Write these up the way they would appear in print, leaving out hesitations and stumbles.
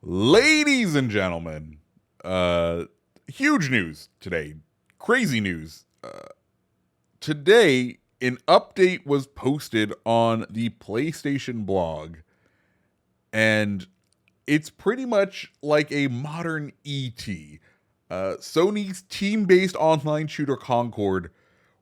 Ladies and gentlemen, huge news today. Crazy news. Today, an update was posted on the PlayStation blog, and it's pretty much like a modern ET. Sony's team based online shooter Concord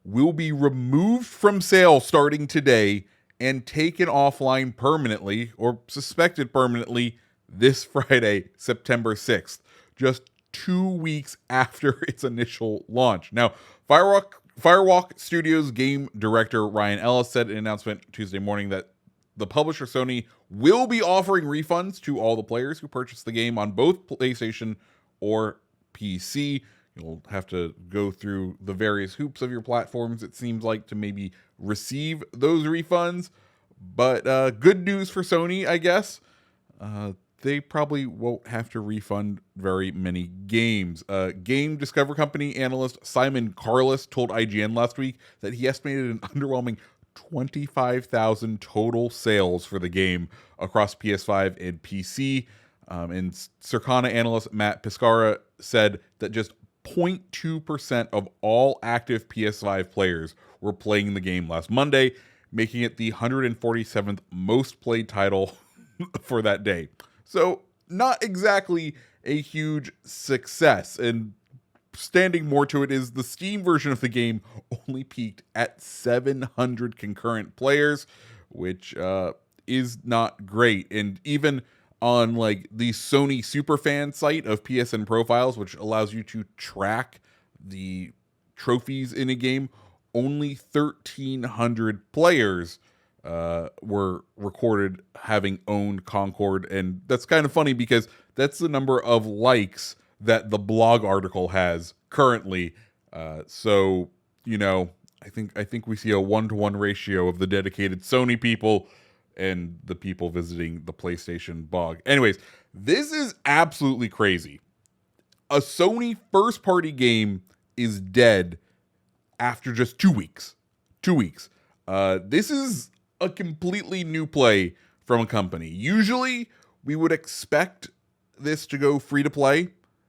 will be removed from sale starting today and taken offline permanently, or suspected permanently, this Friday, September 6th, just 2 weeks after its initial launch. Now, Firewalk Studios game director Ryan Ellis said in an announcement Tuesday morning that the publisher Sony will be offering refunds to all the players who purchase the game on both PlayStation or PC. You'll have to go through the various hoops of your platforms, it seems like, to maybe receive those refunds. But good news for Sony, I guess. They probably won't have to refund very many games. Game Discover Company analyst Simon Carless told IGN last week that he estimated an underwhelming 25,000 total sales for the game across PS5 and PC. And Circana analyst Matt Piscara said that just 0.2% of all active PS5 players were playing the game last Monday, making it the 147th most played title for that day. So, not exactly a huge success. And standing more to it is the Steam version of the game only peaked at 700 concurrent players, which is not great. And even on like the Sony Superfan site of PSN Profiles, which allows you to track the trophies in a game, only 1,300 players were recorded having owned Concord. And that's kind of funny because that's the number of likes that the blog article has currently. So, I think we see a 1-to-1 ratio of the dedicated Sony people and the people visiting the PlayStation blog. Anyways, this is absolutely crazy. A Sony first-party game is dead after just 2 weeks. 2 weeks. This is a completely new play from a company. Usually, we would expect this to go free to play,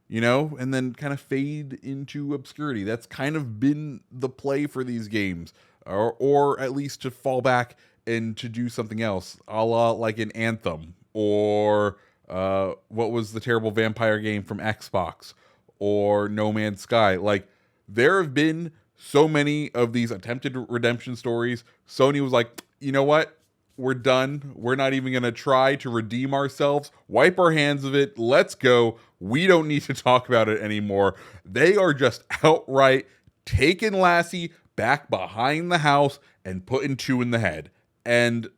and then kind of fade into obscurity. That's kind of been the play for these games, or at least to fall back and to do something else, a la like an Anthem, or what was the terrible vampire game from Xbox, or No Man's Sky. Like, there have been so many of these attempted redemption stories. Sony was like, you know what? We're done. We're not even going to try to redeem ourselves. Wipe our hands of it. Let's go. We don't need to talk about it anymore. They are just outright taking Lassie back behind the house and putting two in the head. And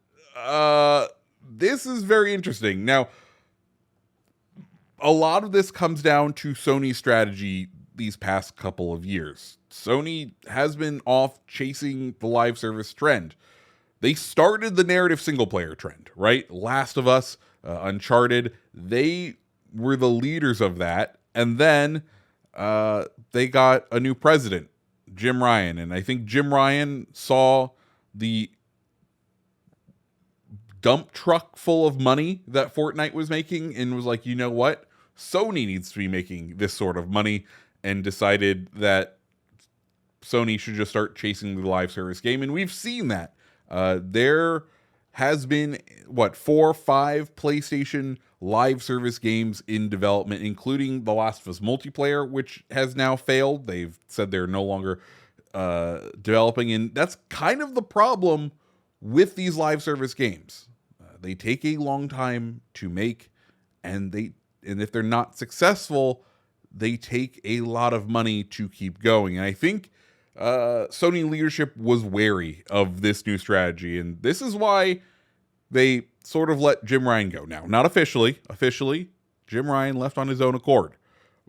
this is very interesting. Now, a lot of this comes down to Sony's strategy these past couple of years. Sony has been off chasing the live service trend. They started the narrative single player trend, right? Last of Us, Uncharted, they were the leaders of that. And then they got a new president, Jim Ryan. And I think Jim Ryan saw the dump truck full of money that Fortnite was making and was like, you know what? Sony needs to be making this sort of money, and decided that Sony should just start chasing the live service game. And we've seen that. There has been, 4 or 5 PlayStation live service games in development, including The Last of Us multiplayer, which has now failed. They've said they're no longer developing, and that's kind of the problem with these live service games. They take a long time to make, and if they're not successful, they take a lot of money to keep going. And I think Sony leadership was wary of this new strategy, and this is why they sort of let Jim Ryan go. Now, not officially. Officially, Jim Ryan left on his own accord.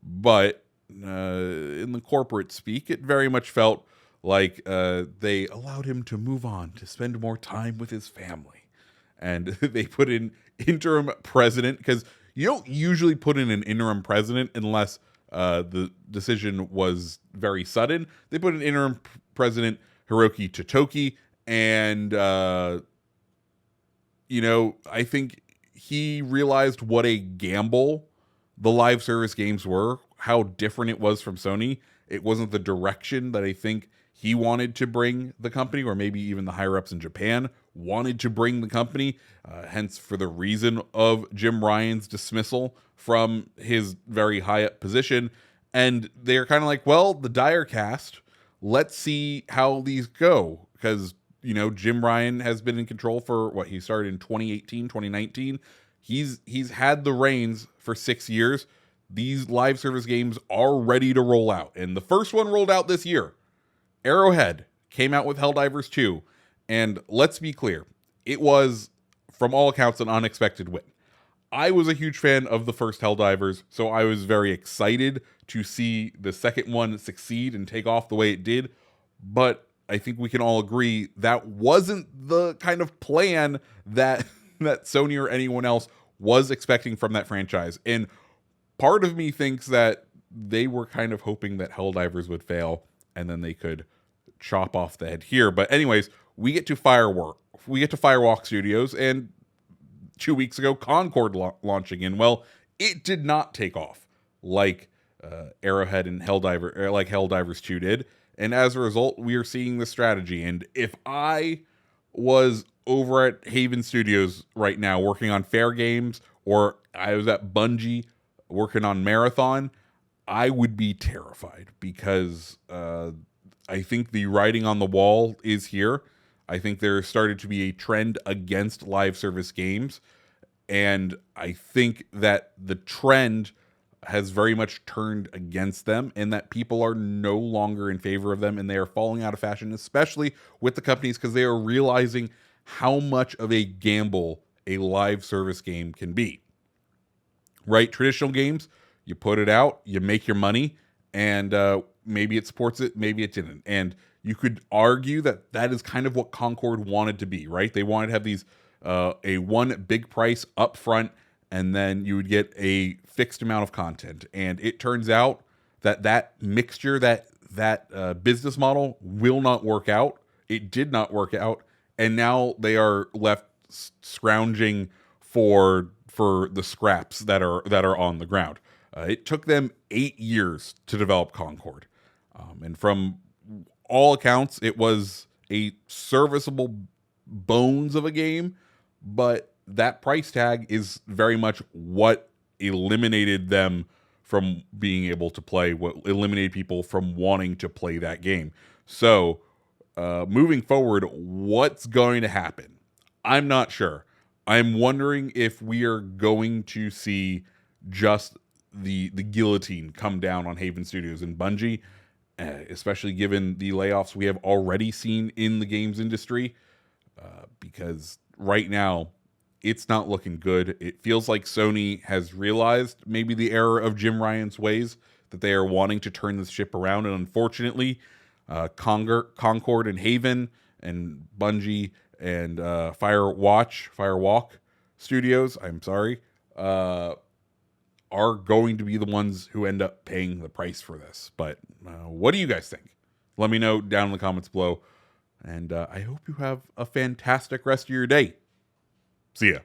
But in the corporate speak, it very much felt like they allowed him to move on, to spend more time with his family. And they put in interim president, because you don't usually put in an interim president unless the decision was very sudden. They put an interim president, Hiroki Totoki, and I think he realized what a gamble the live service games were, how different it was from Sony. It wasn't the direction that I think he wanted to bring the company, or maybe even the higher ups in Japan wanted to bring the company. Hence, for the reason of Jim Ryan's dismissal from his very high up position. And they're kind of like, well, the Dire cast, let's see how these go. Because, Jim Ryan has been in control for what he started in 2018, 2019. He's had the reins for 6 years. These live service games are ready to roll out. And the first one rolled out this year. Arrowhead came out with Helldivers 2. And let's be clear, it was, from all accounts, an unexpected win. I was a huge fan of the first Helldivers, so I was very excited to see the second one succeed and take off the way it did. But I think we can all agree that wasn't the kind of plan that Sony or anyone else was expecting from that franchise. And part of me thinks that they were kind of hoping that Helldivers would fail and then they could chop off the head here. But anyways, we get to Firewalk Studios, and 2 weeks ago, Concord launching in. Well, it did not take off like Arrowhead and Helldivers 2 did. And as a result, we are seeing the strategy. And if I was over at Haven Studios right now working on Fair Games, or I was at Bungie working on Marathon, I would be terrified, because I think the writing on the wall is here. I think there started to be a trend against live service games. And I think that the trend has very much turned against them, and that people are no longer in favor of them, and they are falling out of fashion, especially with the companies, because they are realizing how much of a gamble a live service game can be. Right? Traditional games, you put it out, you make your money, and maybe it supports it, maybe it didn't. And you could argue that that is kind of what Concord wanted to be, right? They wanted to have these a one big price up front, and then you would get a fixed amount of content. And it turns out that mixture, that business model will not work out. It did not work out, and now they are left scrounging for the scraps that are on the ground. It took them 8 years to develop Concord, and from all accounts, it was a serviceable bones of a game, but that price tag is very much what eliminated them from being able to play, what eliminated people from wanting to play that game. So, moving forward, what's going to happen? I'm not sure. I'm wondering if we are going to see just the guillotine come down on Haven Studios and Bungie, especially given the layoffs we have already seen in the games industry, because right now it's not looking good. It feels like Sony has realized maybe the error of Jim Ryan's ways, that they are wanting to turn this ship around, and unfortunately, Concord and Haven and Bungie and Firewalk Studios, are going to be the ones who end up paying the price for this. But what do you guys think? Let me know down in the comments below. And I hope you have a fantastic rest of your day. See ya.